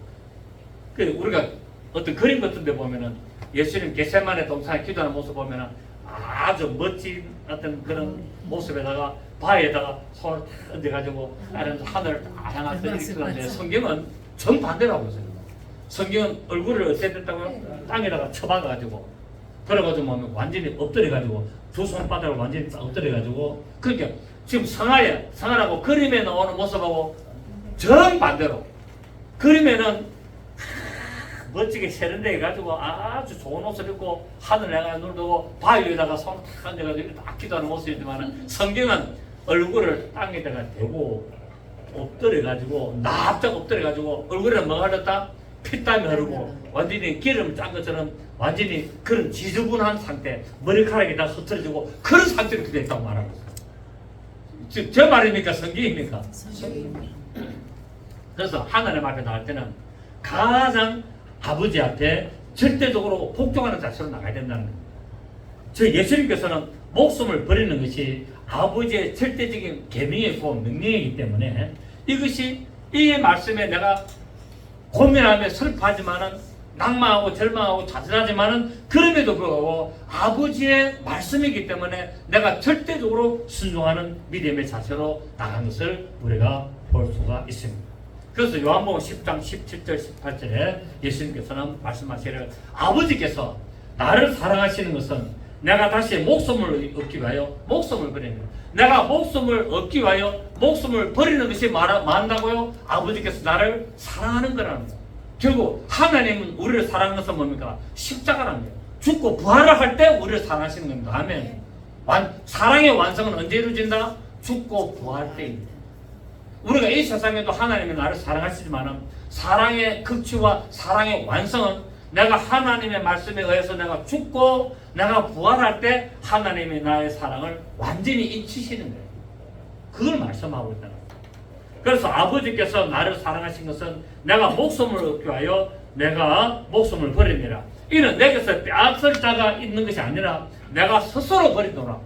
우리가 어떤 그림 같은 데 보면은 예수님 겟세마네 동산에 기도하는 모습 보면은 아주 멋진 어떤 그런 모습에다가 바위에다가 손을 딱 얹어가지고 하늘을 다 향해서 이렇게 하는데 성경은 정반대로 하고 있어요. 성경은 얼굴을 어떻게 됐다고요? 땅에다가 쳐박아가지고 그래가지고 보면 완전히 엎드려가지고 두 손바닥을 완전히 엎드려가지고, 그러니까 지금 성화라고 그림에 나오는 모습하고 정반대로 그림에는 멋지게 세련되게 가지고 아주 좋은 옷을 입고 하늘에 가서 눈을 뜨고 바위 위에다가 손을 탁 얹어가지고 딱 기도하는 모습이지만 성경은 얼굴을 땅에다가 대고 엎드려가지고 납작 엎드려가지고 얼굴에 뭐가 흘렀다? 피땀이 흐르고 완전히 기름 짠 것처럼 완전히 그런 지저분한 상태, 머리카락이 다 흩어지고 그런 상태로 기도했다고 말하고 있어요. 제 말입니까? 성경입니까? 그래서 하나님 앞에 나갈 때는 가장 아버지 앞에 절대적으로 복종하는 자세로 나가야 된다는 겁니다. 저희 예수님께서는 목숨을 버리는 것이 아버지의 절대적인 계명이고 명령이기 때문에 이것이 이 말씀에 내가 고민하며 슬퍼하지만은 낭망하고 절망하고 좌절하지만은 그럼에도 불구하고 아버지의 말씀이기 때문에 내가 절대적으로 순종하는 믿음의 자세로 나간 것을 우리가 볼 수가 있습니다. 그래서 요한복음 10장 17절 18절에 예수님께서는 말씀하시기를 아버지께서 나를 사랑하시는 것은 내가 다시 목숨을 얻기 위하여 목숨을 버리는 거예요. 내가 목숨을 얻기 위하여 목숨을 버리는 것이 말한다고요? 아버지께서 나를 사랑하는 거라는 거예요. 결국 하나님은 우리를 사랑하는 것은 뭡니까? 십자가라는 거예요. 죽고 부활을 할 때 우리를 사랑하시는 겁니다. 아멘. 사랑의 완성은 언제 이루어진다? 죽고 부활할 때입니다. 우리가 이 세상에도 하나님이 나를 사랑하시지만 사랑의 극치와 사랑의 완성은 내가 하나님의 말씀에 의해서 내가 죽고 내가 부활할 때 하나님이 나의 사랑을 완전히 잊히시는 거예요. 그걸 말씀하고 있다는 거예요. 그래서 아버지께서 나를 사랑하신 것은 내가 목숨을 얻기 위하여 내가 목숨을 버리니라. 이는 내게서 빼앗을 자가 있는 것이 아니라 내가 스스로 버리노라.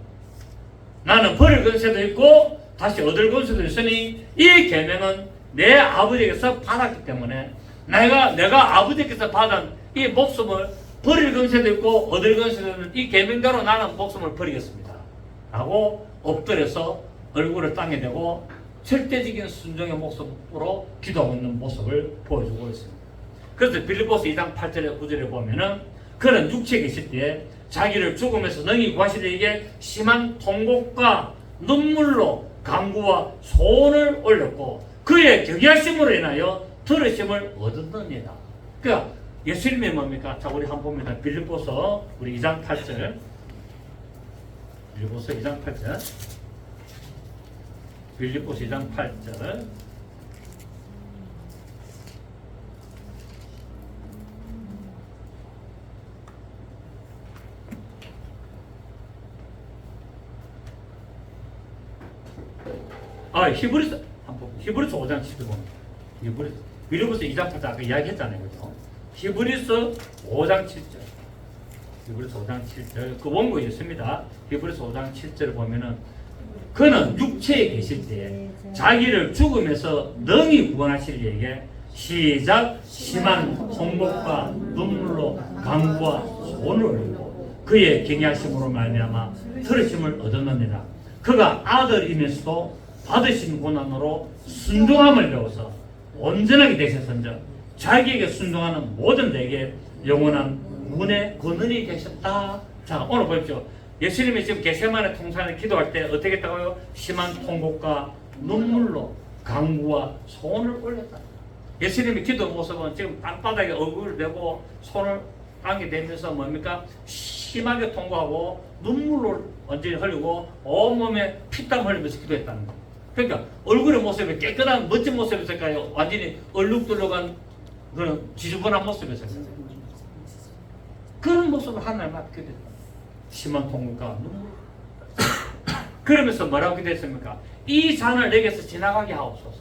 나는 버릴 권세도 있고 다시 얻을 권세도 있으니 이 계명은 내 아버지께서 받았기 때문에 내가 아버지께서 받은 이 목숨을 버릴 권세도 있고 얻을 권세도 있는 이 계명대로 나는 목숨을 버리겠습니다. 라고 엎드려서 얼굴을 땅에 대고 절대적인 순종의 모습으로 기도하고 있는 모습을 보여주고 있습니다. 그래서 빌립보서 2장 8절에 9절에 보면은 그는 육체에 계실 때에 자기를 죽음에서 능히 구하시려 이게 심한 통곡과 눈물로 간구와 소원을 올렸고 그의 경외하심으로 인하여 들으심을 얻었느니라. 그러니까 예수님이 뭡니까? 자, 우리 한번 봅니다. 빌립보서 우리 2장 8절. 빌립보서 2장 8절. 빌립보서 2장 8절. 히브리서 5장 7절 보면 빌립보서 2장 8절 아까 이야기했잖아요. 그죠? 히브리서 5장 7절. 히브리서 5장 7절. 그 원고에 있습니다. 히브리서 5장 7절을 보면은 그는 육체에 계실 때 자기를 죽음에서 능히 구원하실 이에게 시작 심한 통곡과 눈물로 간구와 소원을 올리고 그의 경외하심으로 말미암아 들으심을 얻었느니라. 그가 아들이면서도 받으신 고난으로 순종함을 배워서 온전하게 되셨은즉 자기에게 순종하는 모든 자에게 영원한 문의 권능이 계셨다. 자, 오늘 보십시오. 예수님이 지금 겟세마네 통산에 기도할 때 어떻게 했다고요? 심한 통곡과 눈물로 간구와 소원을 올렸다. 예수님의 기도 모습은 지금 땅바닥에 얼굴을 대고 손을 땅에 대면서 뭡니까? 심하게 통곡하고 눈물을 완전히 흘리고 온몸에 피땀 흘리면서 기도했다는 거예요. 그러니까 얼굴의 모습이 깨끗한 멋진 모습이었을까요? 완전히 얼룩덜룩한 그런 지저분한 모습이었을까요? 그런 모습을 하나님 앞에 기도했다. 심한 통곡과 눈물. 그러면서 뭐라고 기도했습니까? 이 잔을 내게서 지나가게 하옵소서.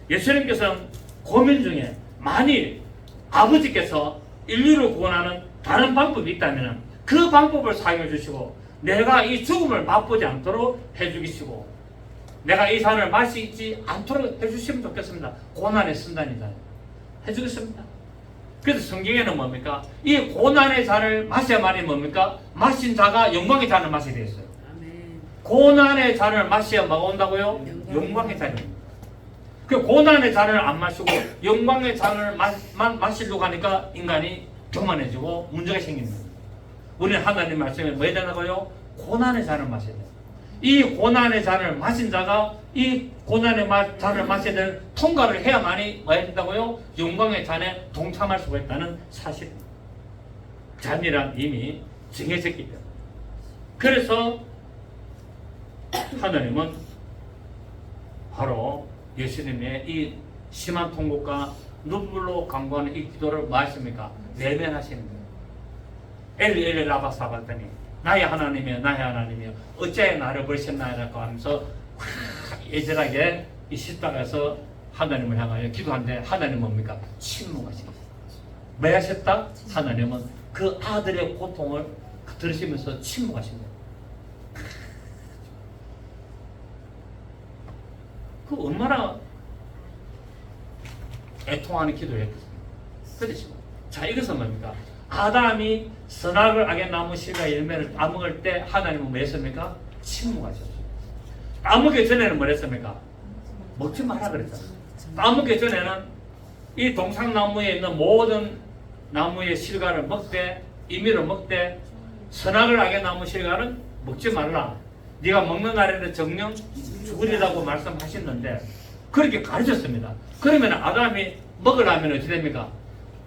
예수님께서는 고민 중에 만일 아버지께서 인류를 구원하는 다른 방법이 있다면 그 방법을 사용해 주시고 내가 이 죽음을 맛보지 않도록 해주시고 내가 이 잔을 마시지 않도록 해주시면 좋겠습니다. 고난의 순간이잖아요. 해주겠습니다. 그래서 성경에는 뭡니까? 이 고난의 잔을 마셔야만이 뭡니까? 마신 자가 영광의 잔을 마시게 되었어요. 고난의 잔을 마셔야 뭐가 온다고요? 영광의 잔입니다. 그 고난의 잔을 안 마시고 영광의 잔을 마시려고 하니까 인간이 교만해지고 문제가 생깁니다. 우리는 하나님 말씀에 뭐 해야 되나고요? 고난의 잔을 마셔야 돼요. 이 고난의 잔을 마신 자가 이 고난의 잔을 마셔야 될 통과를 해야만이 뭐 해야 된다고요? 영광의 잔에 동참할 수가 있다는 사실입니다. 잔이란 이미 정해졌기 때문에. 그래서 하나님은 바로 예수님의 이 심한 통곡과 눈물로 간구하는 이 기도를 뭐 하십니까? 내면하시는 거예요. 엘리 엘리 라바 사바더니 나의 하나님이여 나의 하나님이여 어찌하여 나를 버리셨나이라고 하면서 예절하게 이 십자가에서 하나님을 향하여 기도하는데 하나님은 뭡니까? 침묵하십니다. 왜 하셨다? 하나님은 그 아들의 고통을 들으시면서 침묵하십니다. 그 얼마나 애통하는 기도였겠습니까? 그렇죠. 자, 이것은 뭡니까? 아담이 선악을 악의 나무 실과 열매를 따먹을 때 하나님은 뭐 했습니까? 침묵하셨어요. 따먹기 전에는 뭐 했습니까? 먹지 마라 그랬잖아요. 따먹기 전에는 이 동상나무에 있는 모든 나무의 실과를 먹되 임의로 먹되 선악을 악의 나무 실과는 먹지 말라. 네가 먹는 날에는 정령 죽으리라고 말씀하셨는데 그렇게 가르쳤습니다. 그러면 아담이 먹으려면 어떻게 됩니까?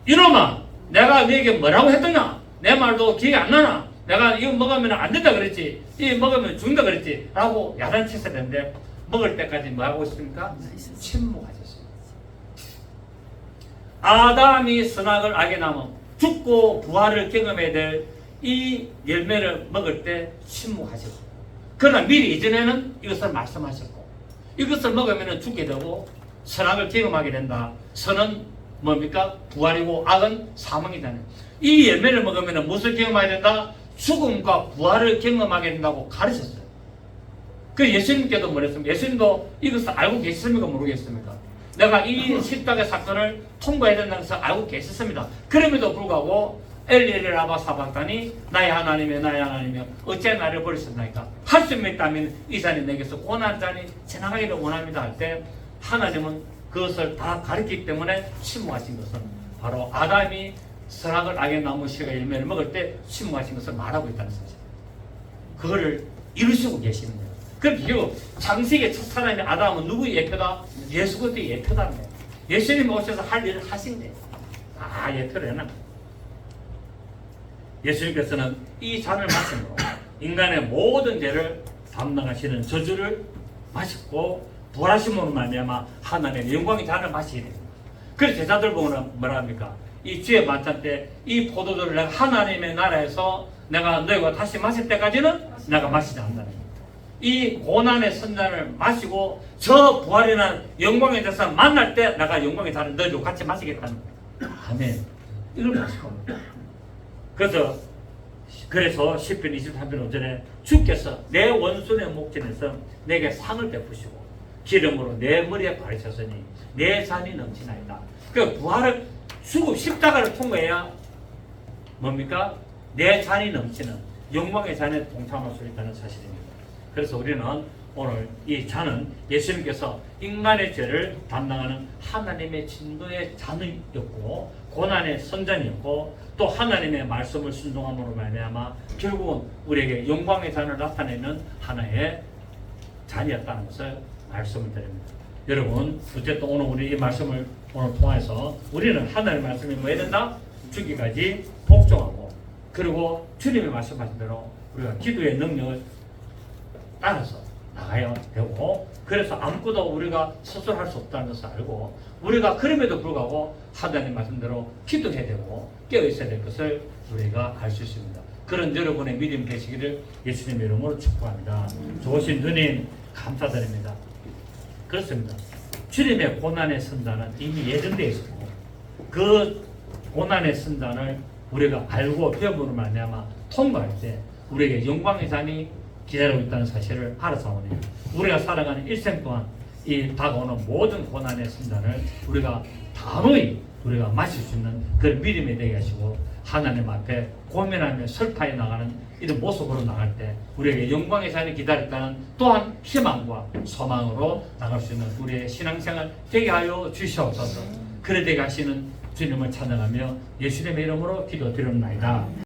이놈아, 내가 너에게 뭐라고 했더냐? 내 말도 기억이 안 나나? 내가 이거 먹으면 안 된다 그랬지, 이거 먹으면 죽는다 그랬지 라고 야단쳤어야 되는데 먹을 때까지 뭐 하고 있습니까? 침묵하셨어요. 아담이 선악을 악의 나무 죽고 부활을 경험해야 될 이 열매를 먹을 때 침묵하셨고, 그러나 미리 이전에는 이것을 말씀하셨고, 이것을 먹으면 죽게 되고 선악을 경험하게 된다. 선은 뭡니까? 부활이고 악은 사망이잖아요. 이 열매를 먹으면 무엇을 경험하게 된다? 죽음과 부활을 경험하게 된다고 가르쳤어요. 그 예수님께도 뭐랬습니까? 예수님도 이것을 알고 계셨습니까? 모르겠습니까? 내가 이 십자가 사건을 통과해야 된다는 것을 알고 계셨습니다. 그럼에도 불구하고 엘리 라바 사박다니 나의 하나님이여 나의 하나님이여 어째 나를 버리셨나이까? 할 수 있다면 이 잔이 내게서 고난 잔이 지나가기를 원합니다 할 때 하나님은 그것을 다 가르치기 때문에 침묵하신 것은 바로 아담이 선악을 악의 나무 실과 열매를 먹을 때 침묵하신 것을 말하고 있다는 사실. 그거를 이루시고 계시는 거예요. 그럼 결국 창세기의 첫 사람이 아담은 누구의 예표다? 예수 그리스도의 예표다는 거예요. 예수님이 오셔서 할 일을 하신 거예요. 예표를 해놔. 예수님께서는 이 잔을 마심으로 인간의 모든 죄를 담당하시는 저주를 마셨고 부활하심으로 말미암아 하나님의 영광의 잔을 마시게 됩니다. 그래서 제자들 보면 뭐라 합니까? 이 주의 만찬 때 이 포도주를 내가 하나님의 나라에서 내가 너희가 다시 마실 때까지는 내가 마시지 않는다. 이 고난의 선잔을 마시고 저 부활이라는 영광의 대사 만날 때 내가 영광의 잔을 너희도 같이 마시겠다는 거예요. 아멘. 이걸 마실 겁니다. 그래서 시편 23편 5절에 주께서 내 원수의 목전에서 내게 상을 베푸시고 기름으로 내 머리에 바르셨으니 내 잔이 넘치나이다. 그 부활을 죽음 십자가를 통과해야 뭡니까? 내 잔이 넘치는 영광의 잔에 동참할 수 있다는 사실입니다. 그래서 우리는 오늘 이 잔은 예수님께서 인간의 죄를 담당하는 하나님의 진노의 잔이었고 고난의 선잔이었고 또 하나님의 말씀을 순종함으로 말미암아 결국은 우리에게 영광의 잔을 나타내는 하나의 잔이었다는 것을 말씀을 드립니다. 여러분 어쨌든 오늘 우리 이 말씀을 오늘 통해서 우리는 하나님의 말씀이 뭐 해야 된다? 죽기까지 복종하고 그리고 주님의 말씀하신 대로 우리가 기도의 능력을 따라서 나가야 되고 그래서 아무것도 우리가 스스로 할 수 없다는 것을 알고 우리가 그럼에도 불구하고 하나님 말씀대로 기도해야 되고 깨어있어야 될 것을 우리가 알 수 있습니다. 그런 여러분의 믿음 되시기를 예수님의 이름으로 축복합니다. 좋으신 주님 감사드립니다. 그렇습니다. 주님의 고난의 선단은 이미 예정되어 있었고 그 고난의 선단을 우리가 알고 배움으로 말미암아 통과할 때 우리에게 영광의 잔이 기다리고 있다는 사실을 알아서오네요. 우리가 살아가는 일생 동안 이 다가오는 모든 고난의 순간을 우리가 단호히 우리가 마실 수 있는 그런 믿음이 되게 하시고 하나님 앞에 고민하며 설파해 나가는 이런 모습으로 나갈 때 우리에게 영광의 잔이 기다렸다는 또한 희망과 소망으로 나갈 수 있는 우리의 신앙생활 되게 하여 주시옵소서. 그래 되게 하시는 주님을 찬양하며 예수님의 이름으로 기도드립니다.